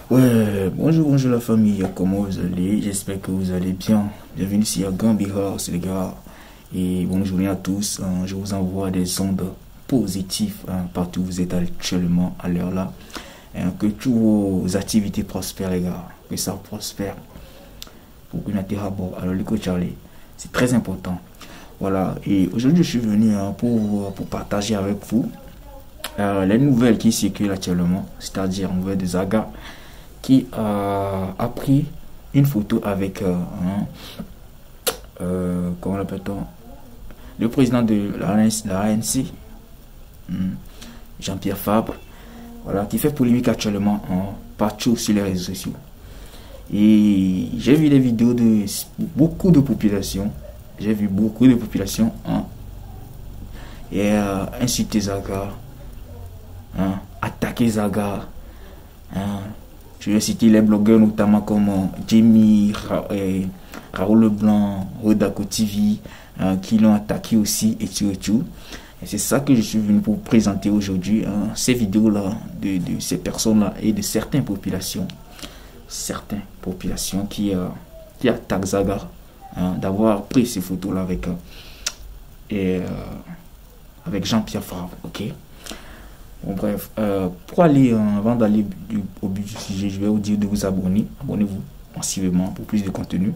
Ouais, bonjour la famille, comment vous allez? J'espère que vous allez bien. Bienvenue sur Gambira, c'est les gars. Et bonjour à tous, je vous envoie des ondes positives partout où vous êtes actuellement à l'heure là. Que toutes vos activités prospèrent les gars, que ça prospère. Pour que notre bon, alors les coachs Charlie, c'est très important. Voilà, et aujourd'hui je suis venu pour partager avec vous les nouvelles qui circulent actuellement, c'est-à-dire nouvelles de Zaga qui a pris une photo avec comment l'appelle-t-on, le président de la ANC, Jean-Pierre Fabre, voilà, qui fait polémique actuellement partout sur les réseaux sociaux. Et j'ai vu des vidéos de beaucoup de populations, et insulter Zaga, attaquer Zaga. Je vais citer les blogueurs notamment comme Jamie, Raoul Leblanc, Rodako TV, qui l'ont attaqué aussi et tout. Et c'est ça que je suis venu pour présenter aujourd'hui, ces vidéos-là de ces personnes-là et de certaines populations qui attaquent Zaga, d'avoir pris ces photos-là avec Jean-Pierre Fabre, ok? Bon, bref, pour aller, avant d'aller au but du sujet, je vais vous dire de vous abonner. Abonnez-vous massivement pour plus de contenu.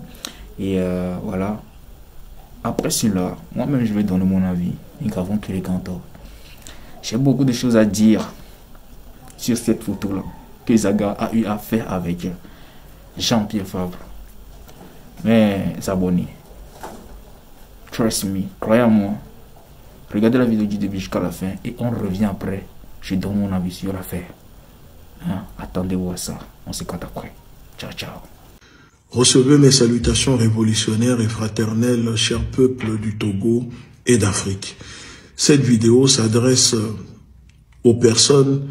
Et voilà. Après cela, moi-même, je vais donner mon avis. Nous avons que les cantors. J'ai beaucoup de choses à dire sur cette photo-là que Zaga a eu à faire avec Jean-Pierre Fabre. Mais abonnez. Trust me, croyez-moi. Regardez la vidéo du début jusqu'à la fin et on revient après. Je donne mon avis sur l'affaire. Attendez-vous à ça. On se compte après. Ciao, ciao. Recevez mes salutations révolutionnaires et fraternelles, chers peuples du Togo et d'Afrique. Cette vidéo s'adresse aux personnes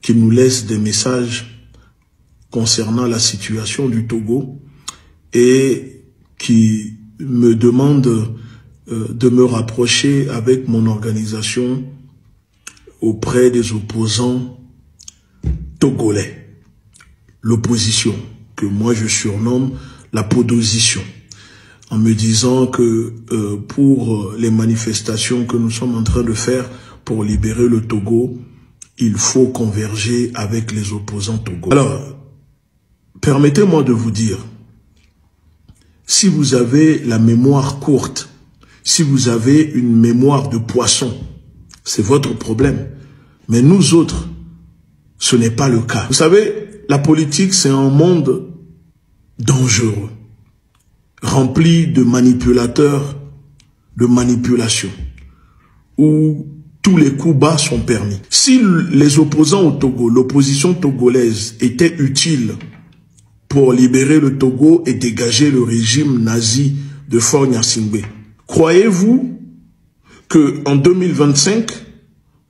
qui nous laissent des messages concernant la situation du Togo et qui me demandent de me rapprocher avec mon organisation auprès des opposants togolais. L'opposition, que moi je surnomme la podosition, en me disant que pour les manifestations que nous sommes en train de faire pour libérer le Togo, il faut converger avec les opposants togolais. Alors, permettez-moi de vous dire, si vous avez la mémoire courte, si vous avez une mémoire de poisson, c'est votre problème. Mais nous autres, ce n'est pas le cas. Vous savez, la politique, c'est un monde dangereux, rempli de manipulateurs, de manipulations, où tous les coups bas sont permis. Si les opposants au Togo, l'opposition togolaise, était utile pour libérer le Togo et dégager le régime nazi de Faure Gnassingbé, croyez-vous qu'en 2025,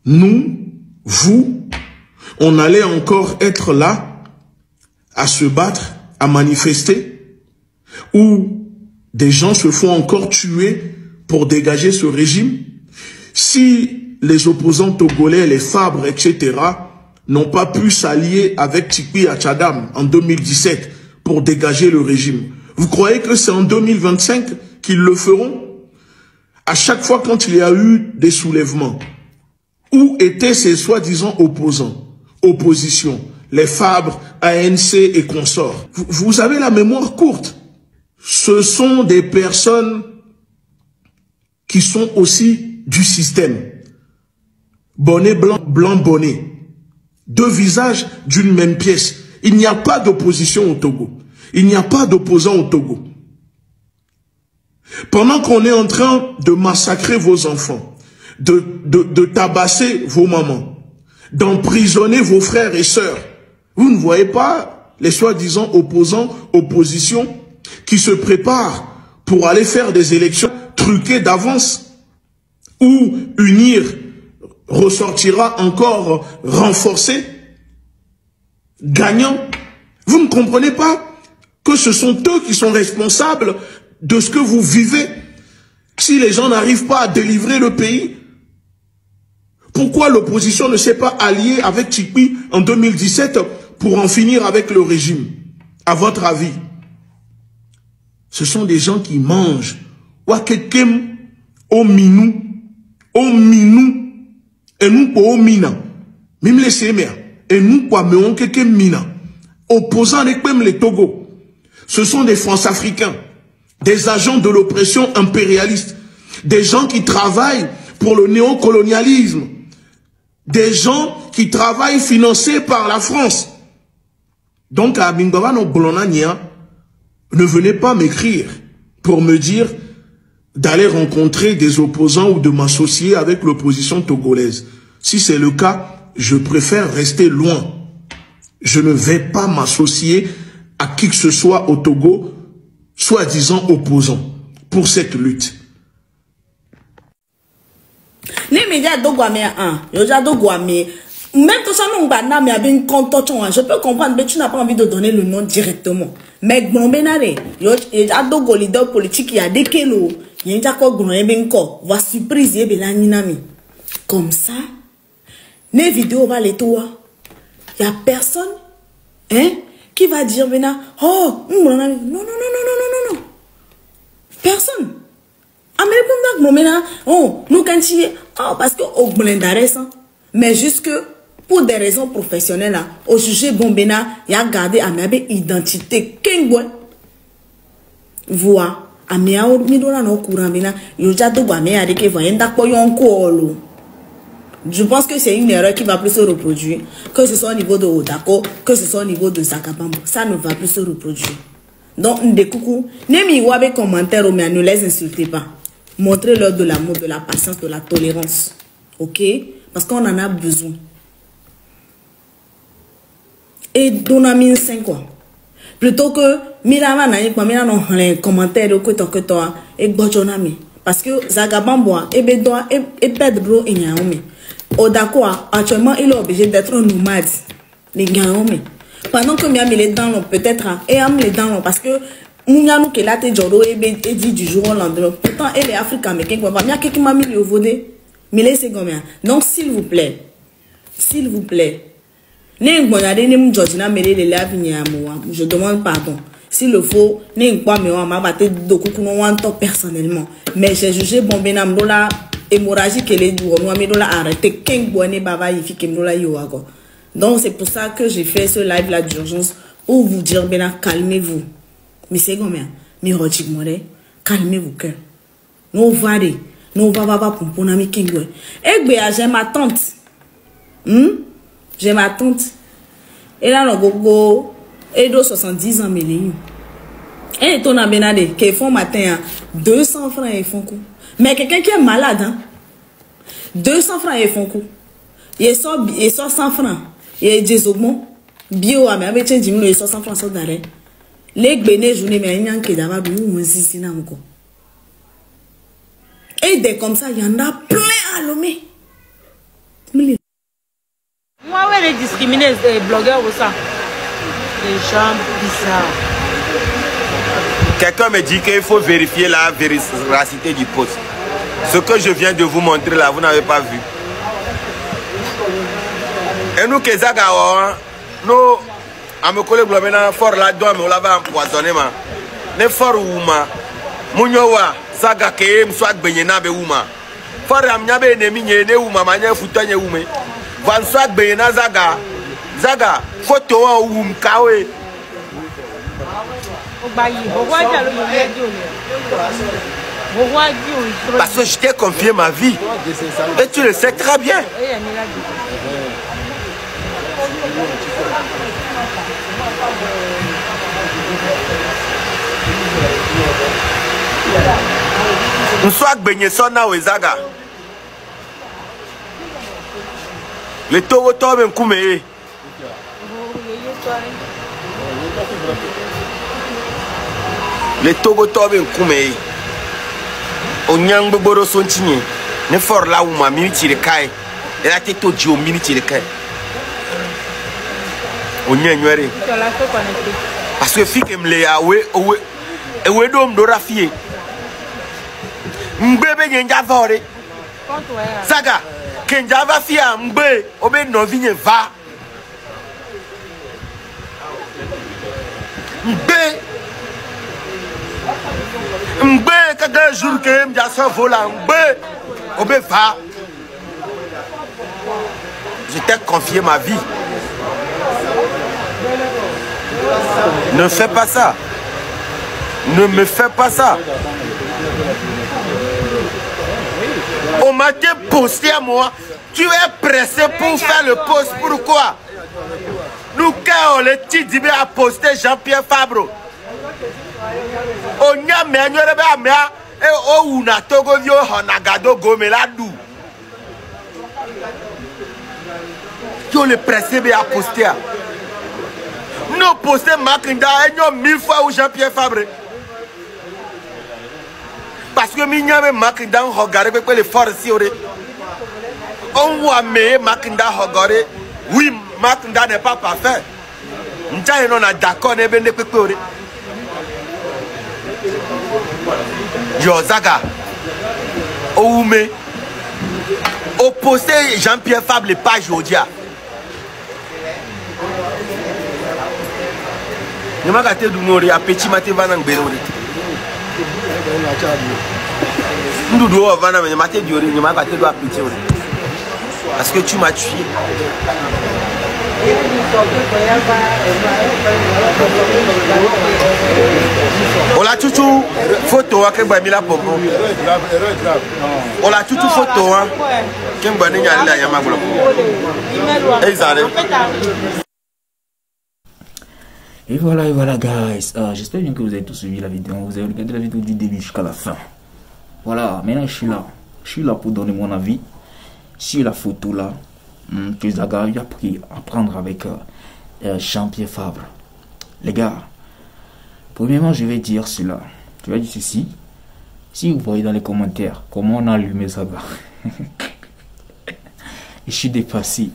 nous, vous, on allait encore être là à se battre, à manifester, où des gens se font encore tuer pour dégager ce régime? Si les opposants togolais, les Fabre, etc., n'ont pas pu s'allier avec Tikpi Achadam en 2017 pour dégager le régime, vous croyez que c'est en 2025 qu'ils le feront? À chaque fois quand il y a eu des soulèvements, où étaient ces soi-disant opposants, opposition, les Fabre, ANC et consorts? Vous avez la mémoire courte. Ce sont des personnes qui sont aussi du système. Bonnet blanc, blanc bonnet. Deux visages d'une même pièce. Il n'y a pas d'opposition au Togo. Il n'y a pas d'opposant au Togo. Pendant qu'on est en train de massacrer vos enfants, de tabasser vos mamans, d'emprisonner vos frères et sœurs, vous ne voyez pas les soi-disant opposants, opposition, qui se préparent pour aller faire des élections truquées d'avance, où UNIR ressortira encore renforcé, gagnant. Vous ne comprenez pas que ce sont eux qui sont responsables de ce que vous vivez si les gens n'arrivent pas à délivrer le pays? Pourquoi l'opposition ne s'est pas alliée avec Tikpi en 2017 pour en finir avec le régime, à votre avis? Ce sont des gens qui mangent. Wakekem au minou, et nous pour au mina. Même les sémères, et nous pour me kekem mina. Opposants avec même les Togo. Ce sont des France-Africains, des agents de l'oppression impérialiste, des gens qui travaillent pour le néocolonialisme, des gens qui travaillent financés par la France. Donc à Bingova no Bolonania, ne venez pas m'écrire pour me dire d'aller rencontrer des opposants ou de m'associer avec l'opposition togolaise. Si c'est le cas, je préfère rester loin. Je ne vais pas m'associer à qui que ce soit au Togo, soi-disant opposant, pour cette lutte. Les médias même tout ça, je peux comprendre, mais tu n'as pas envie de donner le nom directement. Mais il y a des leaders politiques, il y a des kélos, il y a des va surprise, comme ça, les vidéos va les toi. Il n'y a personne qui va dire maintenant, oh, non, non, non, non, non, non, non. Personne. Oh, nous quand oh, parce que au mais jusque pour des raisons professionnelles, au juge Bombena, il a gardé à ma identité. Vois, à mes midola no courant, je pense que c'est une erreur qui va plus se reproduire, que ce soit au niveau de Odako, que ce soit au niveau de Zakabambo. Ça ne va plus se reproduire. Donc, des coucou, n'aimez pas les commentaires, mais ne les insultez pas. Montrez-leur de l'amour, de la patience, de la tolérance. Ok? Parce qu'on en a besoin. Et donnez 5 quoi. Plutôt que Milama n'a pas mis dans les commentaires que toi et Bojonami. Parce que Zagabamboa et Bedoa et Pedro et Niaomi. Odako actuellement il est obligé d'être nomade. Les Niaomi. Pendant que Miami les dents peut-être et Am les dents parce que Mounianou qui l'a été Joro et dit du jour au lendemain. Pourtant elle est africaine mais quelqu'un va bien quelqu'un m'a mis le vodé. Mais laissez combien. Donc s'il vous plaît. Je demande pardon. S'il le faut, personnellement. Mais j'ai jugé Bombenam Dola hémorragie que les doula arrêté. Donc c'est pour ça que j'ai fait ce live là d'urgence pour vous dire calmez-vous. Mais c'est combien. Mais calmez-vous cœur. Nous varez. Nous va pour ami Kingwe. Eh bien, j'ai ma tante. J'ai ma tante. Elle a le gogo. Elle a 70 ans, mais elle est en Benade. Qui font matin 200 francs et font coup. Mais quelqu'un qui est malade, hein? 200 francs et font coup. Il sort 100 francs. Il est des augments. Bio, mais avec 10 000, il sort 100 francs d'arrêt. Les béné journée, mais il y a un qui d'abord, ou si n'a encore. Et des comme ça, il y en a plein à l'homme. Moi, ouais, les discriminer les blogueurs ou ça. Les gens bizarres. Quelqu'un me dit qu'il faut vérifier la véracité du poste. Ce que je viens de vous montrer là, vous n'avez pas vu. Et nous, Kezaga, nous, à mes collègues, fort là-dedans, mais on l'avait empoisonné. Mais fort ou ma, Mouniowa. Saga ke mswag benye na be uma. Fara mnyabe enemi nye uma manye futanye ume. Van swag benye na zaga. Zaga photo wa umkawe. Parce que je t'ai confié ma vie. Et tu le sais très bien. Nswag benye sona wezaga. Le Togo tobe nkume. Le Togo tobe nkume. Onyang boboro sontinye. Ne for la uma miniti de kai. Elle a été toji au miniti de kai. Onyang nwere. Parce que fike mle ya we dom do rafie. Mbebe nyenja vore. Saga, kenja va fia mbe obe no vinye va. M'bé, quelqu'un jour que m'dia son volant, m'bé, obé va. Je t'ai confié ma vie. Ne fais pas ça. Ne me fais pas ça. On m'a été posté à moi. Tu es pressé pour faire le poste. Pourquoi? Nous, quand on le dit, à poster Jean-Pierre Fabre. On y a mis un et on a togo vio honagado gomeladu. Tu le pressé à poster. Nous poster Makinda et nous 1000 fois ou Jean-Pierre Fabre. Parce que nous avons Makinda regardé les forces. On voit mais Makinda regardé. Oui, Makinda n'est pas parfait. Nous sommes d'accord. Yozaga, Oume, opposé Jean-Pierre Fabre, les pages Odia. Je m'ai gâté du Nori, à petit matin, va dans le bureau. Nous devons avoir un matin du Nori, je m'ai gâté du petit. Parce que tu m'as tué. Ola chuchu photo ke ba mila popo. Ola chuchu photo ke ba ni nyali la yama bolo. Et voilà guys, j'espère bien que vous avez tous suivi la vidéo, vous avez regardé la vidéo du début jusqu'à la fin. Voilà, maintenant je suis là pour donner mon avis sur la photo là que Zaga a pris à prendre avec Jean-Pierre Fabre. Les gars, premièrement je vais dire cela, je vais dire ceci. Si vous voyez dans les commentaires comment on a allumé Zaga, je suis dépassé.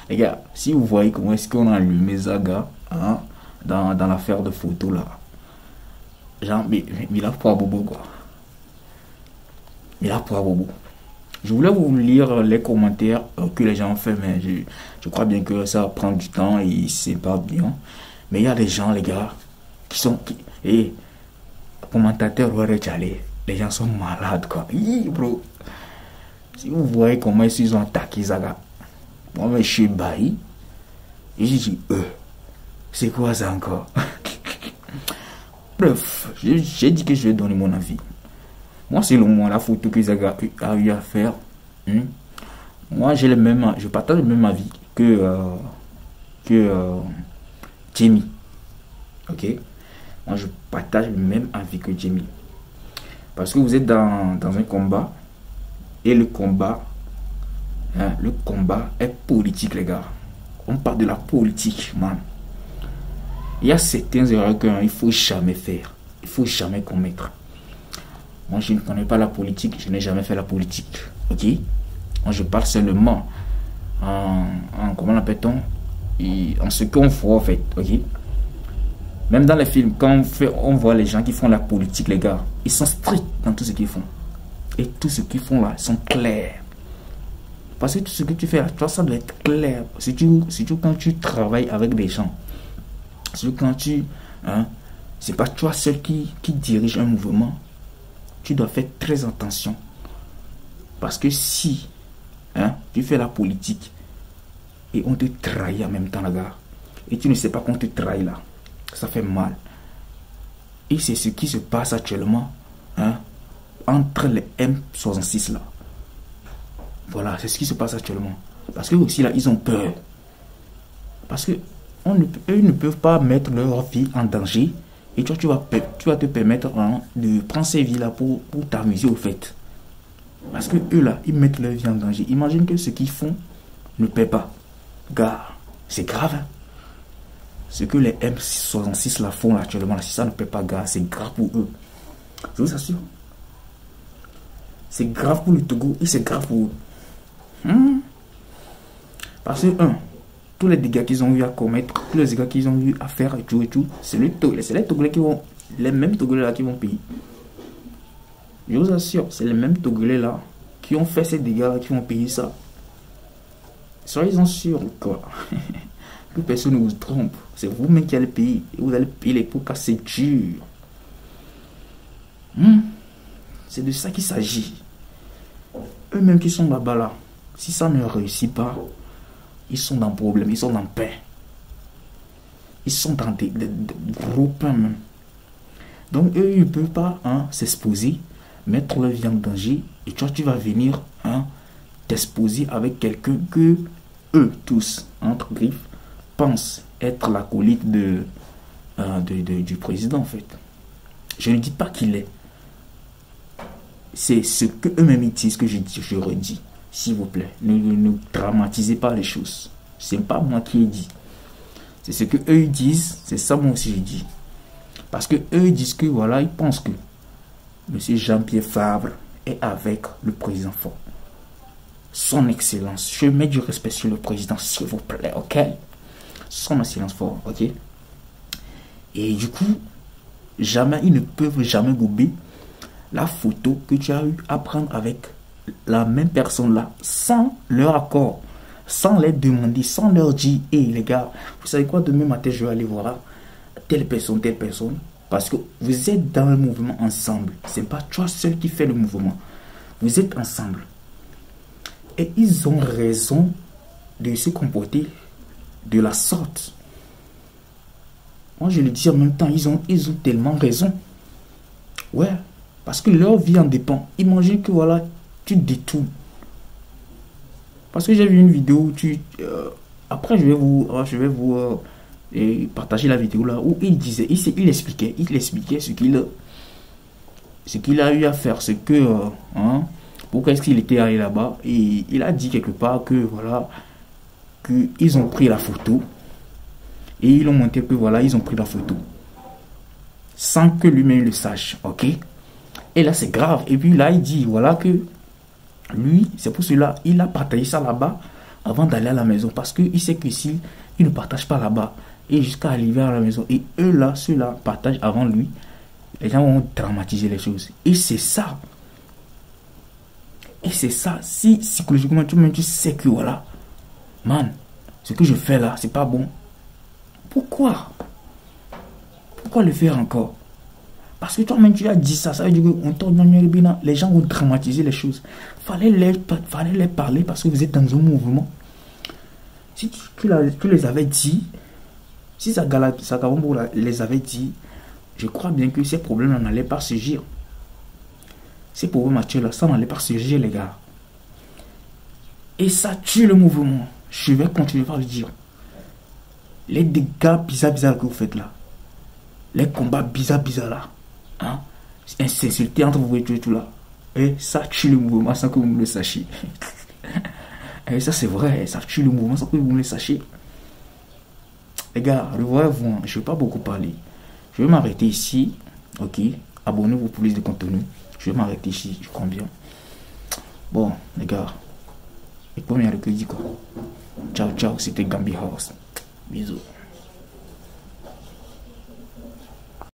Les gars, si vous voyez comment est-ce qu'on a allumé Zaga hein, dans l'affaire de photo là, genre, mais il a pas bobo quoi. Il a pas bobo. Je voulais vous lire les commentaires que les gens ont fait, mais je crois bien que ça prend du temps et c'est pas bien. Mais il y a des gens, les gars, qui sont... Et commentateurs, les gens sont malades, quoi. Bro. Si vous voyez comment ils ont attaqué Zaga, moi, je suis bailli. Et j'ai dit, c'est quoi ça encore? Bref, j'ai dit que je vais donner mon avis. Moi, selon moi, la photo que Zaga a eu à faire, moi, je partage le même avis que Jamie. Ok? Moi, je partage le même avis que Jamie. Parce que vous êtes dans un combat, et le combat est politique, les gars. On parle de la politique, man. Il y a certaines erreurs qu'il ne faut jamais faire. Il ne faut jamais commettre. Moi, je ne connais pas la politique, je n'ai jamais fait la politique, ok? Moi, je parle seulement comment l'appelle-t-on? En ce qu'on voit, en fait, ok? Même dans les films, quand on voit les gens qui font la politique, les gars, ils sont stricts dans tout ce qu'ils font. Et tout ce qu'ils font là, ils sont clairs. Parce que tout ce que tu fais là, toi, ça doit être clair. Surtout quand tu travailles avec des gens. Surtout quand tu... c'est pas toi seul qui dirige un mouvement. Tu dois faire très attention. Parce que si tu fais la politique et on te trahit en même temps, là, gars, et tu ne sais pas qu'on te trahit là, ça fait mal. Et c'est ce qui se passe actuellement entre les M66 là. Voilà, c'est ce qui se passe actuellement. Parce que aussi là, ils ont peur. Parce que eux ne peuvent pas mettre leur vie en danger. Et toi, tu vas te permettre de prendre ces vies-là pour t'amuser au fait. Parce que eux là, ils mettent leur vie en danger. Imagine que ce qu'ils font ne paie pas. Gars, c'est grave. Hein? Ce que les M66 là font actuellement, là, si ça ne paie pas, gars, c'est grave pour eux. Je vous assure. C'est grave pour le Togo et c'est grave pour eux. Parce que, tous les dégâts qu'ils ont eu à commettre, tous les dégâts qu'ils ont eu à faire et tout, c'est les Togolais qui vont, les mêmes Togolais là qui vont payer. Je vous assure, c'est les mêmes Togolais là qui ont fait ces dégâts là qui vont payer ça. Soyez-en sûrs, quoi. Que personne ne vous trompe. C'est vous-même qui allez payer. Et vous allez payer les pots car c'est dur. C'est de ça qu'il s'agit. Eux-mêmes qui sont là-bas, là, si ça ne réussit pas, ils sont dans le problème, ils sont dans paix. Ils sont dans des gros pains même. Donc eux, ils ne peuvent pas s'exposer, mettre leur vie en danger. Et toi, tu vas venir t'exposer avec quelqu'un que eux tous, entre griffes, pensent être l'acolyte du président en fait. Je ne dis pas qu'il est. C'est ce que eux-mêmes ils disent que je redis. S'il vous plaît, ne dramatisez pas les choses. C'est pas moi qui ai dit. C'est ce que eux disent, c'est ça moi aussi je dis. Parce que eux disent que voilà, ils pensent que M. Jean-Pierre Fabre est avec le président Faure. Son Excellence, je mets du respect sur le président, s'il vous plaît, ok? Son Excellence Faure, ok? Et du coup, jamais, ils ne peuvent jamais gober la photo que tu as eu à prendre avec la même personne là, sans leur accord, sans les demander, sans leur dire, hey les gars, vous savez quoi, demain matin je vais aller voir telle personne, parce que vous êtes dans le mouvement ensemble. C'est pas toi seul qui fais le mouvement, vous êtes ensemble. Et ils ont raison de se comporter de la sorte. Moi je le dis en même temps, ils ont tellement raison. Ouais, parce que leur vie en dépend. Imagine que voilà, tu détournes. Parce que j'ai vu une vidéo où après je vais vous partager la vidéo là où il disait, il expliquait ce qu'il a eu à faire, pourquoi est-ce qu'il était allé là-bas. Et il a dit quelque part que voilà, qu'ils ont pris la photo et ils ont montré que voilà, ils ont pris la photo sans que lui-même le sache, ok. Et là c'est grave. Et puis là il dit voilà que lui, c'est pour cela il a partagé ça là-bas avant d'aller à la maison, parce qu'il sait que si il ne partage pas là-bas et jusqu'à arriver à la maison, et eux là, ceux-là partagent avant lui, les gens vont dramatiser les choses. Et c'est ça. Si psychologiquement tu sais que voilà, man, ce que je fais là, c'est pas bon. Pourquoi le faire encore? Parce que toi-même tu as dit ça, ça veut dire que les gens vont dramatiser les choses. Fallait les parler parce que vous êtes dans un mouvement. Si tu les avais dit, si Sagabambo les avait dit, je crois bien que ces problèmes n'allaient pas surgir. Ces problèmes actuels, ça n'allait pas surgir, les gars. Et ça tue le mouvement. Je vais continuer par le dire. Les dégâts bizarres que vous faites là, les combats bizarres là, s'insulter entre vous et tout là, et ça tue le mouvement sans que vous me le sachiez. Et ça c'est vrai, ça tue le mouvement sans que vous me le sachiez. Les gars, revoyez-vous, je ne vais pas beaucoup parler. Je vais m'arrêter ici, ok. Abonnez-vous pour plus de contenu. Je vais m'arrêter ici, je crois bien. Bon, les gars, et premier mercredi quoi. Ciao, c'était Gambi House. Bisous.